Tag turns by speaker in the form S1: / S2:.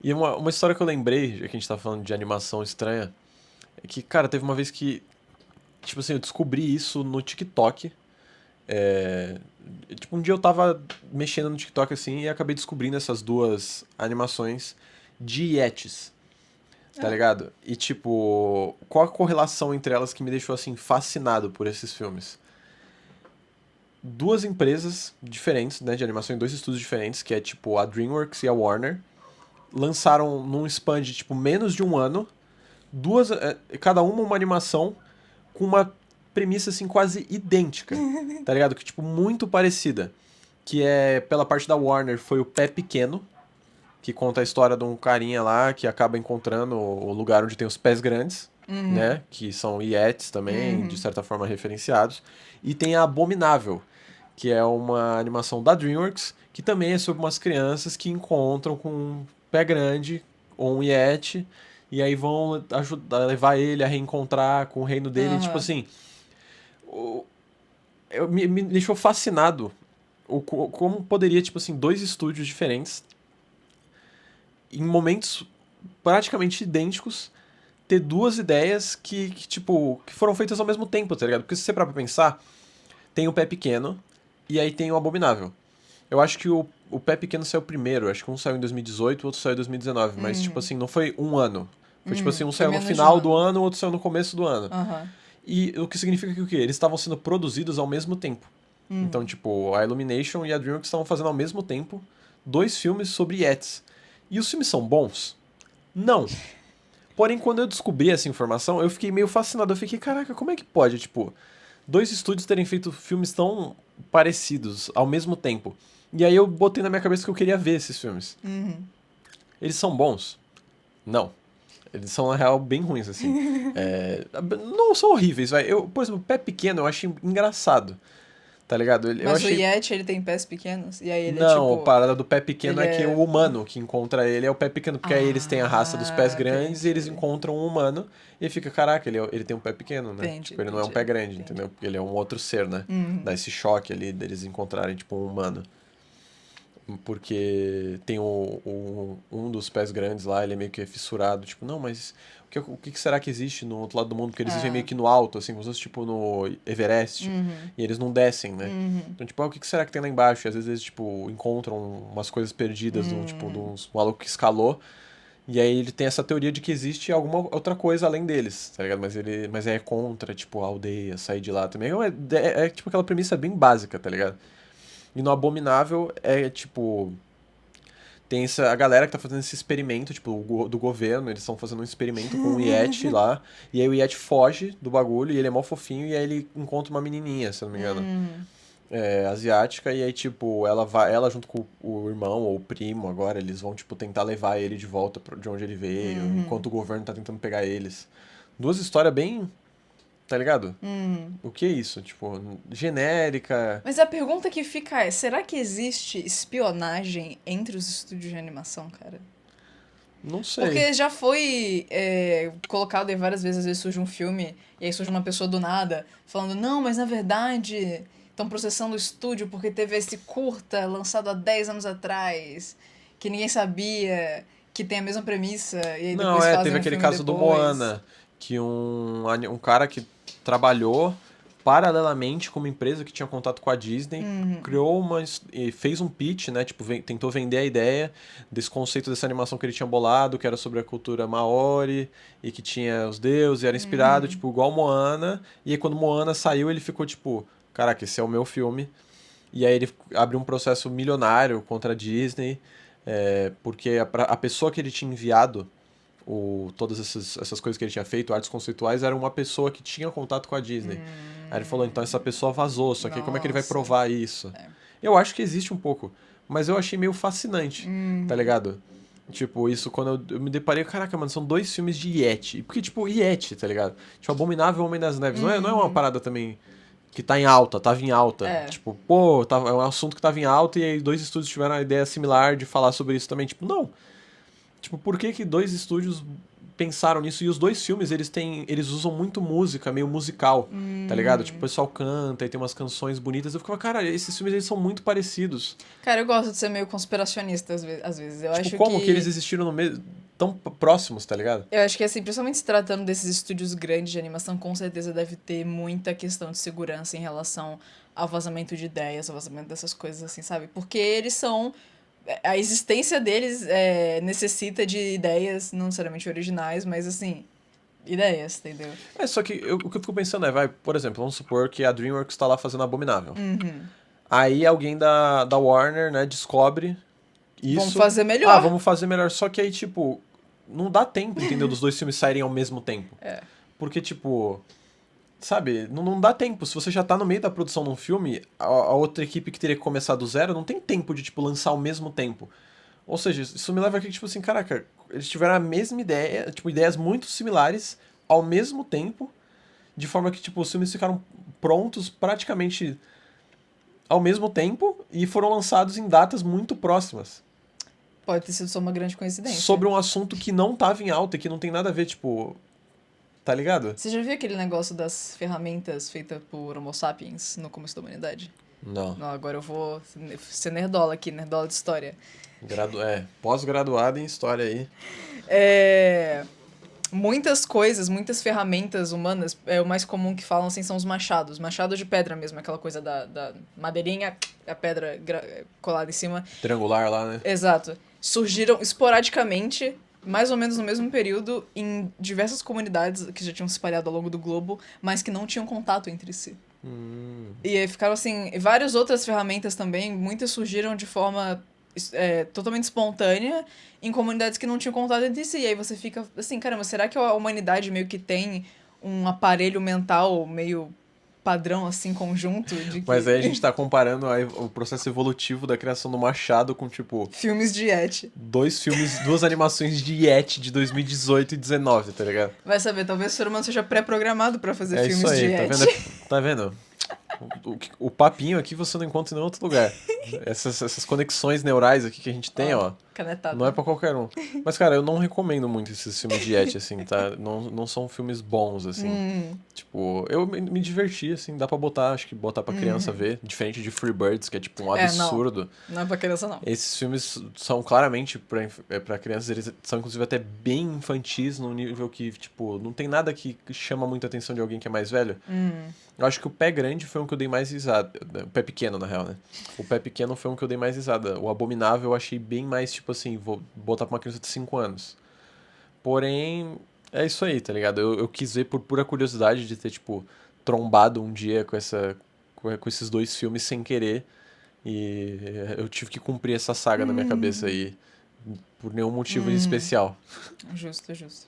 S1: E uma história que eu lembrei, já que a gente tá falando de animação estranha, é que, cara, teve uma vez que, tipo assim, eu descobri isso no TikTok. É, tipo, um dia eu tava mexendo no TikTok assim e acabei descobrindo essas duas animações de Yetis, tá
S2: Ah,
S1: ligado? E tipo, qual a correlação entre elas que me deixou assim fascinado por esses filmes? Duas empresas diferentes, né, de animação em dois estúdios diferentes, que é tipo a DreamWorks e a Warner, lançaram num span de tipo menos de um ano, duas, cada uma animação com uma premissa assim quase idêntica, tá ligado? Que tipo muito parecida, que é pela parte da Warner foi o Pé Pequeno, que conta a história de um carinha lá que acaba encontrando o lugar onde tem os pés grandes, né? Que são Yetis também, de certa forma referenciados. E tem a Abominável, que é uma animação da DreamWorks, que também é sobre umas crianças que encontram com um pé grande ou um Yeti, e aí vão ajudar, levar ele a reencontrar com o reino dele. E, tipo
S2: aham.
S1: assim, me deixou fascinado como poderia, tipo assim, dois estúdios diferentes, em momentos praticamente idênticos, ter duas ideias tipo, que foram feitas ao mesmo tempo, tá ligado? Porque se você parar pra pensar, tem o Pé Pequeno e aí tem o Abominável. Eu acho que o Pé Pequeno saiu primeiro, acho que um saiu em 2018, o outro saiu em 2019, mas tipo assim, não foi um ano. Foi tipo assim, um
S2: Foi
S1: saiu no
S2: menos de um
S1: final do
S2: ano.
S1: ano, o outro saiu no começo do ano.
S2: Aham.
S1: E o que significa que o quê? Eles estavam sendo produzidos ao mesmo tempo. Então, tipo, a Illumination e a DreamWorks estavam fazendo ao mesmo tempo dois filmes sobre Yetis. E os filmes são bons? Não. Porém, quando eu descobri essa informação, eu fiquei meio fascinado. Eu fiquei, caraca, como é que pode, tipo, dois estúdios terem feito filmes tão parecidos ao mesmo tempo? E aí eu botei na minha cabeça que eu queria ver esses filmes. Eles são bons? Não. Eles são, na real, bem ruins, assim. Não são horríveis, vai. Por exemplo, o Pé Pequeno eu achei engraçado, tá ligado? Eu
S2: Mas o
S1: achei.
S2: Yeti, ele tem pés pequenos? E aí ele é
S1: Não, a
S2: tipo.
S1: parada do pé pequeno
S2: Ele
S1: é que o
S2: é.
S1: humano que encontra ele é o pé pequeno, porque aí eles têm a raça dos pés
S2: Ah,
S1: grandes e eles
S2: entendi.
S1: encontram um humano e fica, caraca, ele tem um pé pequeno, né?
S2: Entendi,
S1: Tipo, ele não é um pé
S2: entendi,
S1: grande,
S2: entendi.
S1: entendeu? Porque ele é um outro ser, né? Dá esse choque ali deles encontrarem, tipo, um humano. Porque tem um dos pés grandes lá, ele é meio que fissurado. Tipo, não, mas o que será que existe no outro lado do mundo? Porque eles vivem meio
S2: Ah.
S1: que no alto, assim, como se fosse tipo no Everest. E eles não descem, né? Então, tipo, o que será que tem lá embaixo? E às vezes eles, tipo, encontram umas coisas perdidas tipo, de uns malucos que escalou. E aí ele tem essa teoria de que existe alguma outra coisa além deles, tá ligado? Mas é contra, tipo, a aldeia, sair de lá também. Tipo aquela premissa bem básica, tá ligado? E no Abominável é tipo. Tem a galera que tá fazendo esse experimento, tipo, do governo, eles estão fazendo um experimento com o Yeti lá, e aí o Yeti foge do bagulho, e ele é mó fofinho, e aí ele encontra uma menininha, se eu não me engano, asiática, e aí, tipo, ela junto com o irmão, ou o primo agora, eles vão, tipo, tentar levar ele de volta de onde ele veio, enquanto o governo tá tentando pegar eles. Duas histórias bem, tá ligado? O que é isso? Tipo, genérica,
S2: Mas a pergunta que fica é: será que existe espionagem entre os estúdios de animação, cara?
S1: não sei.
S2: Porque já foi colocado aí várias vezes, às vezes surge um filme e aí surge uma pessoa do nada falando, não, mas na verdade estão processando o estúdio porque teve esse curta lançado há 10 anos atrás, que ninguém sabia, que tem a mesma premissa, e aí
S1: Não,
S2: depois
S1: teve
S2: fazem um
S1: aquele
S2: filme
S1: caso do
S2: depois.
S1: Moana, que um cara que trabalhou paralelamente com uma empresa que tinha contato com a Disney, criou e fez um pitch, né? Tipo, tentou vender a ideia desse conceito dessa animação que ele tinha bolado, que era sobre a cultura Maori e que tinha os deuses, e era inspirado, tipo, igual Moana. E aí quando Moana saiu, ele ficou tipo, caraca, esse é o meu filme. E aí ele abriu um processo milionário contra a Disney, porque a pessoa que ele tinha enviado todas essas coisas que ele tinha feito, artes conceituais, era uma pessoa que tinha contato com a Disney. Aí ele falou, então essa pessoa vazou, só que aí como é que ele vai
S2: Nossa.
S1: provar isso? Eu acho que existe um pouco, mas eu achei meio fascinante, tá ligado? Tipo, isso quando eu me deparei, caraca, mano, são dois filmes de Yeti. Porque, tipo, Yeti, tá ligado? Tipo, Abominável Homem das Neves. Não é uma parada também que tá em alta, tava em alta.
S2: É.
S1: Tipo, pô, é um assunto que tava em alta e aí dois estúdios tiveram a ideia similar de falar sobre isso também. Tipo, não. Tipo, por que que dois estúdios pensaram nisso. E os dois filmes, eles usam muito música, meio musical, tá ligado? Tipo, o pessoal canta e tem umas canções bonitas. Eu ficava, cara, esses filmes, eles são muito parecidos.
S2: Cara, eu gosto de ser meio conspiracionista às vezes. Eu
S1: Tipo,
S2: acho
S1: como que eles existiram no mesmo... tão próximos, tá ligado?
S2: Eu acho que, assim, principalmente se tratando desses estúdios grandes de animação, com certeza deve ter muita questão de segurança em relação ao vazamento de ideias, ao vazamento dessas coisas, assim, sabe? Porque eles são... A existência deles necessita de ideias, não necessariamente originais, mas, assim, ideias, entendeu?
S1: Só que o que eu fico pensando por exemplo, vamos supor que a DreamWorks tá lá fazendo Abominável. Aí alguém da Warner, né, descobre isso.
S2: Vamos fazer melhor.
S1: Vamos fazer melhor. Só que aí, tipo, não dá tempo, entendeu? Dos dois filmes saírem ao mesmo tempo. Porque, tipo, sabe, não dá tempo. Se você já tá no meio da produção de um filme, a outra equipe que teria que começar do zero não tem tempo de, tipo, lançar ao mesmo tempo. Ou seja, isso me leva a que, tipo assim, caraca, eles tiveram a mesma ideia, tipo, ideias muito similares ao mesmo tempo, de forma que, tipo, os filmes ficaram prontos praticamente ao mesmo tempo e foram lançados em datas muito próximas.
S2: Pode ter sido só uma grande coincidência.
S1: Sobre um assunto que não tava em alta e que não tem nada a ver, tipo... Tá ligado?
S2: Você já viu aquele negócio das ferramentas feitas por Homo sapiens no começo da humanidade?
S1: Não.
S2: Não, agora eu vou ser nerdola aqui, nerdola de história.
S1: Pós-graduado em história aí.
S2: Muitas coisas, muitas ferramentas humanas, o mais comum que falam assim são os machados. Machado de pedra mesmo, aquela coisa da madeirinha, a pedra colada em cima.
S1: Triangular lá, né?
S2: Exato. Surgiram esporadicamente, mais ou menos no mesmo período, em diversas comunidades que já tinham se espalhado ao longo do globo, mas que não tinham contato entre si. E aí ficaram assim, várias outras ferramentas também, muitas surgiram de forma totalmente espontânea em comunidades que não tinham contato entre si. E aí você fica assim, caramba, será que a humanidade meio que tem um aparelho mental meio padrão, assim, conjunto?
S1: Mas aí a gente tá comparando o processo evolutivo da criação do Machado com, tipo...
S2: filmes de Yeti.
S1: Duas animações de Yeti de 2018 e 2019, tá ligado?
S2: Vai saber, talvez o ser humano seja pré-programado pra fazer filmes
S1: isso aí,
S2: de Yeti.
S1: Tá vendo? O papinho aqui você não encontra em nenhum outro lugar. Essas conexões neurais aqui que a gente tem, ó.
S2: Canetada.
S1: Não é pra qualquer um. Mas, cara, eu não recomendo muito esses filmes de Yeti, assim, tá? Não são filmes bons, assim. Tipo, eu me diverti, assim, dá pra botar, acho que botar pra criança ver. Diferente de Freebirds, que é tipo um absurdo.
S2: Não é pra criança, não.
S1: Esses filmes são claramente pra crianças, eles são inclusive até bem infantis, num nível que, tipo, não tem nada que chama muita atenção de alguém que é mais velho. Eu acho que o Pé Grande foi um que eu dei mais risada. O Pé Pequeno, na real, né? O Pé Pequeno foi um que eu dei mais risada. O Abominável eu achei bem mais, tipo assim, vou botar pra uma criança de 5 anos. Porém, é isso aí, tá ligado? Eu quis ver por pura curiosidade de ter, tipo, trombado um dia com esses dois filmes sem querer. E eu tive que cumprir essa saga na minha cabeça aí. Por nenhum motivo em especial.
S2: Justo, justo.